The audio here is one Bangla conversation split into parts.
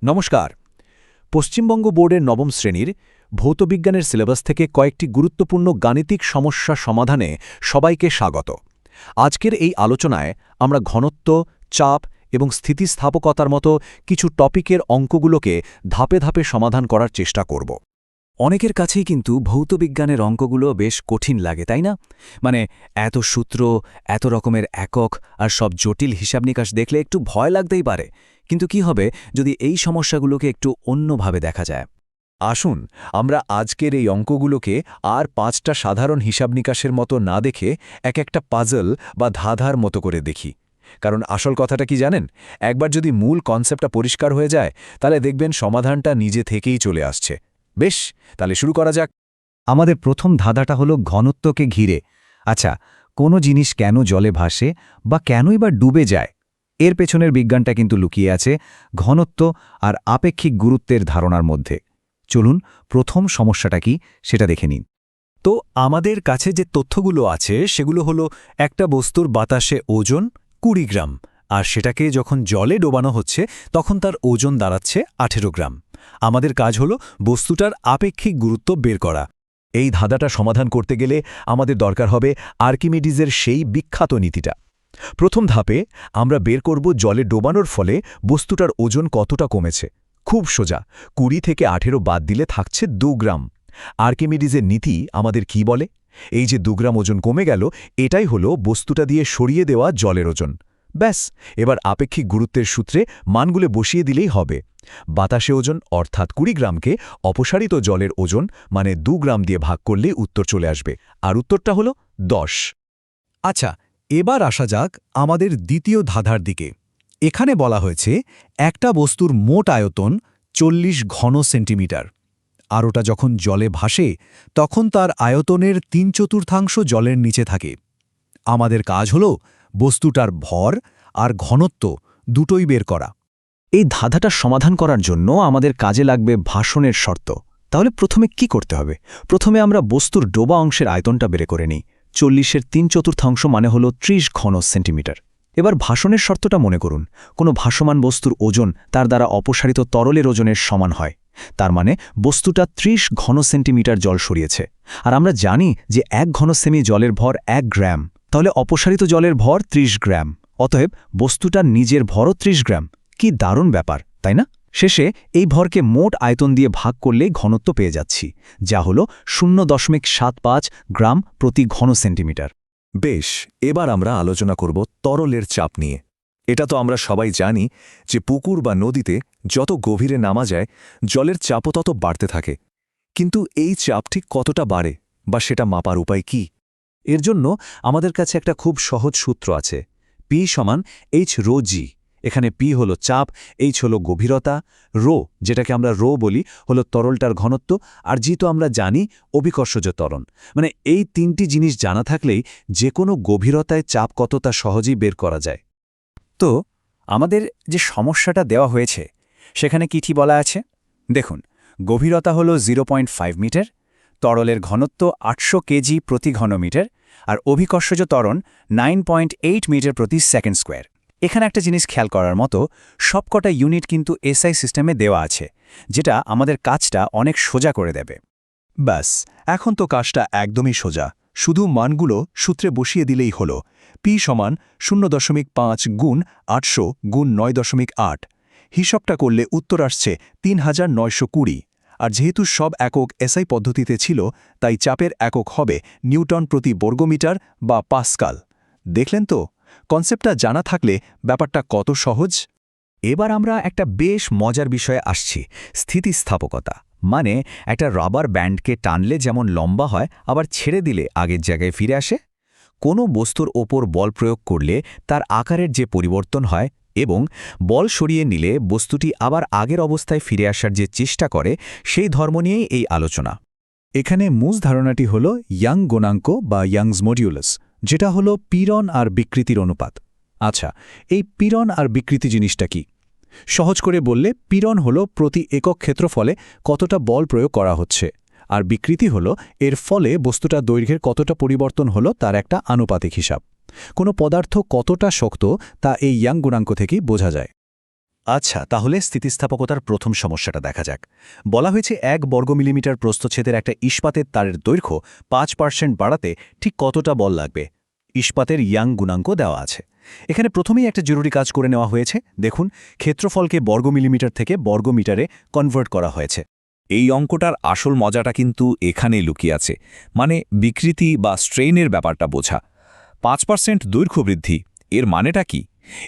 নমস্কার। পশ্চিমবঙ্গ বোর্ডের নবম শ্রেণীর ভৌতবিজ্ঞানের সিলেবাস থেকে কয়েকটি গুরুত্বপূর্ণ গাণিতিক সমস্যা সমাধানে সবাইকে স্বাগত। আজকের এই আলোচনায় আমরা ঘনত্ব, চাপ এবং স্থিতিস্থাপকতার মতো কিছু টপিকের অঙ্কগুলোকে ধাপে ধাপে সমাধান করার চেষ্টা করব। অনেকের কাছেই কিন্তু ভৌতবিজ্ঞানের অঙ্কগুলো বেশ কঠিন লাগে, তাই না? মানে এত সূত্র, এত রকমের একক আর সব জটিল হিসাবনিকাশ দেখলে একটু ভয় লাগতেই পারে। কিন্তু কি হবে যদি এই সমস্যাগুলোকে একটু অন্যভাবে দেখা যায়? আসুন আমরা আজকের এই অঙ্কগুলোকে আর 5টা সাধারণ হিসাবনিকাশের মতো না দেখে একটা পাজল বা ধাঁধার মতো করে দেখি। কারণ আসল কথাটা কি জানেন, একবার যদি মূল কনসেপ্টটা পরিষ্কার হয়ে যায় তাহলে দেখবেন সমাধানটা নিজে থেকেই চলে আসছে। বেশ, তাহলে শুরু করা যাক। আমাদের প্রথম ধাঁধাটা হলো ঘনত্বকে ঘিরে। আচ্ছা, কোনো জিনিস কেন জলে ভাসে বা কেনই বা ডুবে যায়? এর পেছনের বিজ্ঞানটা কিন্তু লুকিয়ে আছে ঘনত্ব আর আপেক্ষিক গুরুত্বের ধারণার মধ্যে। চলুন প্রথম সমস্যাটা কি সেটা দেখে নিন। তো আমাদের কাছে যে তথ্যগুলো আছে সেগুলো হলো একটা বস্তুর বাতাসে ওজন 20 গ্রাম, আর সেটাকে যখন জলে ডোবানো হচ্ছে তখন তার ওজন দাঁড়াচ্ছে 18 গ্রাম। আমাদের কাজ হলো বস্তুটার আপেক্ষিক গুরুত্ব বের করা। এই ধাঁধাটা সমাধান করতে গেলে আমাদের দরকার হবে আর্কিমিডিজের সেই বিখ্যাত নীতিটা। প্রথম ধাপে আমরা বের করব জলে ডোবানোর ফলে বস্তুটার ওজন কতটা কমেছে। খুব সোজা, 20 থেকে 18 বাদ দিলে থাকছে 2 গ্রাম। আর্কিমিডিজের নীতি আমাদের কি বলে? এই যে 2 গ্রাম ওজন কমে গেল, এটাই হলো বস্তুটা দিয়ে সরিয়ে দেওয়া জলের ওজন। ব্যাস, এবার আপেক্ষিক গুরুত্বের সূত্রে মানগুলো বসিয়ে দিলেই হবে। বাতাসে ওজন অর্থাৎ 20 গ্রামকে অপসারিত জলের ওজন মানে 2 গ্রাম দিয়ে ভাগ করলেই উত্তর চলে আসবে, আর উত্তরটা হলো 10। আচ্ছা, এবার আসা যাক আমাদের দ্বিতীয় ধাঁধার দিকে। এখানে বলা হয়েছে একটা বস্তুর মোট আয়তন 40 ঘন সেন্টিমিটার, আর ওটা যখন জলে ভাসে তখন তার আয়তনের 3/4 জলের নিচে থাকে। আমাদের কাজ হলো বস্তুটার ভর আর ঘনত্ব দুটোই বের করা। এই ধাঁধাটা সমাধান করার জন্য আমাদের কাজে লাগবে ভাসনের শর্ত। তাহলে প্রথমে কি করতে হবে? প্রথমে আমরা বস্তুর ডোবা অংশের আয়তনটা বের করে নিই। 40-এর 3/4 মানে হলো 30 ঘন সেন্টিমিটার। এবার ভাসনের শর্তটা মনে করুন। কোনো ভাসমান বস্তুর ওজন তার দ্বারা অপসারিত তরলের ওজনের সমান হয়। তার মানে বস্তুটা 30 ঘন সেন্টিমিটার জল সরিয়েছে। আর আমরা জানি যে 1 ঘন সেমি জলের ভর 1 গ্রাম, তাহলে অপসারিত জলের ভর 30 গ্রাম। অতএব বস্তুটার নিজের ভরও 30 গ্রাম। কি দারুণ ব্যাপার, তাই না? শেষে এই ভরকে মোট আয়তন দিয়ে ভাগ করলেই ঘনত্ব পেয়ে যাচ্ছি, যা হল 0.75 গ্রাম প্রতি ঘন সেন্টিমিটার। বেশ, এবার আমরা আলোচনা করব তরলের চাপ নিয়ে। এটা তো আমরা সবাই জানি যে পুকুর বা নদীতে যত গভীরে নামা যায় জলের চাপও তত বাড়তে থাকে। কিন্তু এই চাপ ঠিক কতটা বাড়ে বা সেটা মাপার উপায় কি? এর জন্য আমাদের কাছে একটা খুব সহজ সূত্র আছে। P = h ρg। এখানে P হলো চাপ, H হলো গভীরতা, রো যেটাকে আমরা রো বলি হলো তরলটার ঘনত্ব, আর জি তো আমরা জানি অভিকর্ষজ ত্বরণ। মানে এই 3টি জিনিস জানা থাকলেই যে কোনো গভীরতায় চাপ কত তা সহজেই বের করা যায়। তো আমাদের যে সমস্যাটা দেওয়া হয়েছে সেখানে কি বলা আছে দেখুন। গভীরতা হলো 0.5 মিটার, তরলের ঘনত্ব 800 কেজি প্রতি ঘনমিটার, আর অভিকর্ষজ ত্বরণ 9.8 মিটার প্রতি সেকেন্ড স্কোয়ার। এখানে একটা জিনিস খেয়াল করার মতো, সবকটা ইউনিট কিন্তু এসআই সিস্টেমে দেওয়া আছে, যেটা আমাদের কাজটা অনেক সোজা করে দেবে। ব্যাস, এখন তো কাজটা একদমই সোজা। শুধু মানগুলো সূত্রে বসিয়ে দিলেই হলো। P = 0.5 গুণ 800 গুণ 9.8। হিসাবটা করলে উত্তর আসছে 3920। আর যেহেতু সব একক এসআই পদ্ধতিতে ছিল, তাই চাপের একক হবে নিউটন প্রতি বর্গমিটার বা পাস্কাল। দেখলেন তো, কনসেপ্টটা জানা থাকলে ব্যাপারটা কত সহজ। এবার আমরা একটা বেশ মজার বিষয়ে আসছি, স্থিতিস্থাপকতা। মানে একটা রাবার ব্যান্ডকে টানলে যেমন লম্বা হয় আবার ছেড়ে দিলে আগের জায়গায় ফিরে আসে, কোনো বস্তুর ওপর বল প্রয়োগ করলে তার আকারের যে পরিবর্তন হয় এবং বল সরিয়ে নিলে বস্তুটি আবার আগের অবস্থায় ফিরে আসার যে চেষ্টা করে, সেই ধর্ম নিয়েই এই আলোচনা। এখানে মূল ধারণাটি হল ইয়াং গুণাঙ্ক বা ইয়াংস মডিউলাস, যেটা হলো পীড়ন আর বিকৃতির অনুপাত। আচ্ছা, এই পীড়ন আর বিকৃতি জিনিসটা কি? সহজ করে বললে পীড়ন হলো প্রতি একক ক্ষেত্রফলে কতটা বল প্রয়োগ করা হচ্ছে, আর বিকৃতি হলো এর ফলে বস্তুটা দৈর্ঘ্যের কতটা পরিবর্তন হলো তার একটা আনুপাতিক হিসাব। কোনো পদার্থ কতটা শক্ত তা এই ইয়াং গুণাঙ্ক থেকেই বোঝা যায়। আচ্ছা, তাহলে স্থিতিস্থাপকতার প্রথম সমস্যাটা দেখা যাক। বলা হয়েছে 1 বর্গ মিলিমিটার প্রস্থচ্ছেদের একটা ইস্পাতের তারের দৈর্ঘ্য 5% বাড়াতে ঠিক কতটা বল লাগবে। ইস্পাতের ইয়াং গুণাঙ্ক দেওয়া আছে। এখানে প্রথমেই একটা জরুরি কাজ করে নেওয়া হয়েছে। দেখুন, ক্ষেত্রফলকে বর্গ মিলিমিটার থেকে বর্গ মিটারে কনভার্ট করা হয়েছে। এই অঙ্কটার আসল মজাটা কিন্তু এখানেই লুকিয়ে আছে, মানে বিকৃতি বা স্ট্রেইনের ব্যাপারটা বোঝা। 5% দৈর্ঘ্য বৃদ্ধি, এর মানেটা কি?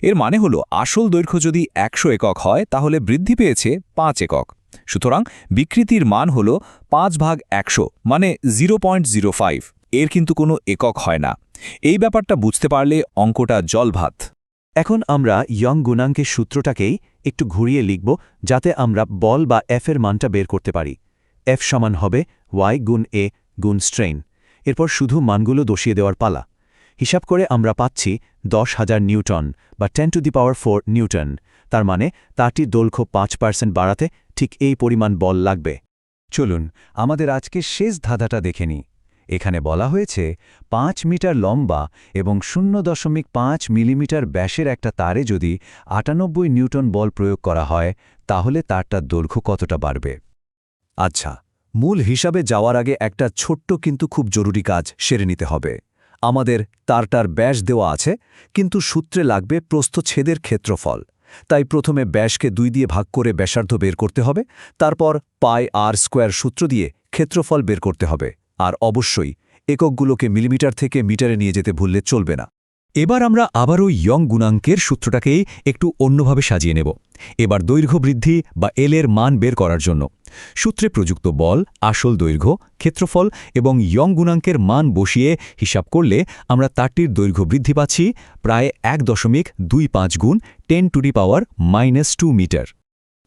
এর মানে হলো আসল দৈর্ঘ্য যদি 100 একক হয় তাহলে বৃদ্ধি পেয়েছে 5 একক। সুতরাং বিকৃতির মান হলো 5/100, মানে 0.05। এর কিন্তু কোনো একক হয় না। এই ব্যাপারটা বুঝতে পারলে অঙ্কটা জলভাত। এখন আমরা ইয়ং গুণাঙ্কের সূত্রটাকেই একটু ঘুরিয়ে লিখব, যাতে আমরা বল বা এফ এর মানটা বের করতে পারি। এফ সমান হবে ওয়াই গুণ এ গুণ স্ট্রেইন। এরপর শুধু মানগুলো দশিয়ে দেওয়ার পালা। হিসাব করে আমরা পাচ্ছি 10,000 নিউটন বা 10⁴ নিউটন। তার মানে তারটির দৈর্ঘ্য 5% বাড়াতে ঠিক এই পরিমাণ বল লাগবে। চলুন আমাদের আজকের শেষ ধাঁধাটা দেখে নিই। এখানে বলা হয়েছে 5 মিটার লম্বা এবং 0.5 মিলিমিটার ব্যাসের একটা তারে যদি 98 নিউটন বল প্রয়োগ করা হয় তাহলে তারটার দৈর্ঘ্য কতটা বাড়বে। আচ্ছা, মূল হিসাবে যাওয়ার আগে একটা ছোট্ট কিন্তু খুব জরুরি কাজ সেরে নিতে হবে। আমাদের তারটার ব্যাস দেওয়া আছে, কিন্তু সূত্রে লাগবে প্রস্থচ্ছেদের ক্ষেত্রফল। তাই প্রথমে ব্যাসকে 2 দিয়ে ভাগ করে ব্যাসার্ধ বের করতে হবে, তারপর পাই আর স্কোয়ার সূত্র দিয়ে ক্ষেত্রফল বের করতে হবে। আর অবশ্যই এককগুলোকে মিলিমিটার থেকে মিটারে নিয়ে যেতে ভুললে চলবে না। এবার আমরা আবারও ইয়ং গুণাঙ্কের সূত্রটাকেই একটু অন্যভাবে সাজিয়ে নেব। এবার দৈর্ঘ্য বৃদ্ধি বা এল এর মান বের করার জন্য সূত্রে প্রযুক্ত বল, আসল দৈর্ঘ্য, ক্ষেত্রফল এবং ইয়ং গুণাঙ্কের মান বসিয়ে হিসাব করলে আমরা তারটির দৈর্ঘ্য বৃদ্ধি পাচ্ছি প্রায় 1.25 গুণ 10⁻⁻² মিটার।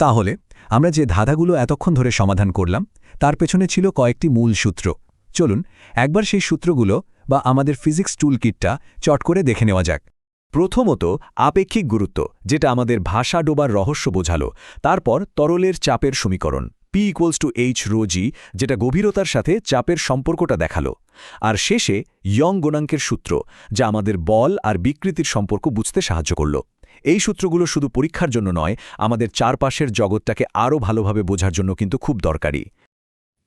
তাহলে আমরা যে ধাঁধাগুলো এতক্ষণ ধরে সমাধান করলাম তার পেছনে ছিল কয়েকটি মূল সূত্র। চলুন একবার সেই সূত্রগুলো বা আমাদের ফিজিক্স টুল কিটটা চট করে দেখে নেওয়া যাক। প্রথমত আপেক্ষিক গুরুত্ব, যেটা আমাদের ভাষা ডোবার রহস্য বোঝালো। তারপর তরলের চাপের সমীকরণ P=H⁴G, যেটা গভীরতার সাথে চাপের সম্পর্কটা দেখালো। আর শেষে ইয়ং গুণাঙ্কের সূত্র, যা আমাদের বল আর বিকৃতির সম্পর্ক বুঝতে সাহায্য করল। এই সূত্রগুলো শুধু পরীক্ষার জন্য নয়, আমাদের চারপাশের জগৎটাকে আরও ভালোভাবে বোঝার জন্য কিন্তু খুব দরকারি।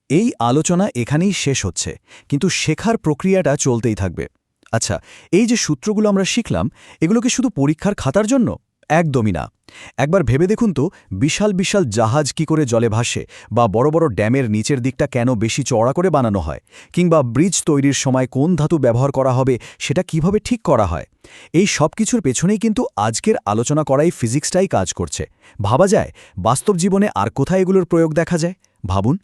এই আলোচনা এখানেই শেষ হচ্ছে, কিন্তু শেখার প্রক্রিয়াটা চলতেই থাকবে। আচ্ছা, এই যে সূত্রগুলো আমরা শিখলাম, এগুলো কি শুধু পরীক্ষার খাতার জন্য? একদমই না। একবার ভেবে দেখুন তো, বিশাল বিশাল জাহাজ কি করে জলে ভাসে, বা বড় বড় ড্যামের নিচের দিকটা কেন বেশি চওড়া করে বানানো হয়, কিংবা ব্রিজ তৈরির সময় কোন ধাতু ব্যবহার করা হবে সেটা কিভাবে ঠিক করা হয়। এই সব কিছুর পেছনেই কিন্তু আজকের আলোচনা করাই ফিজিক্সটাই কাজ করছে। ভাবা যায় বাস্তব জীবনে আর কোথায় এগুলোর প্রয়োগ দেখা যায়? ভাবুন।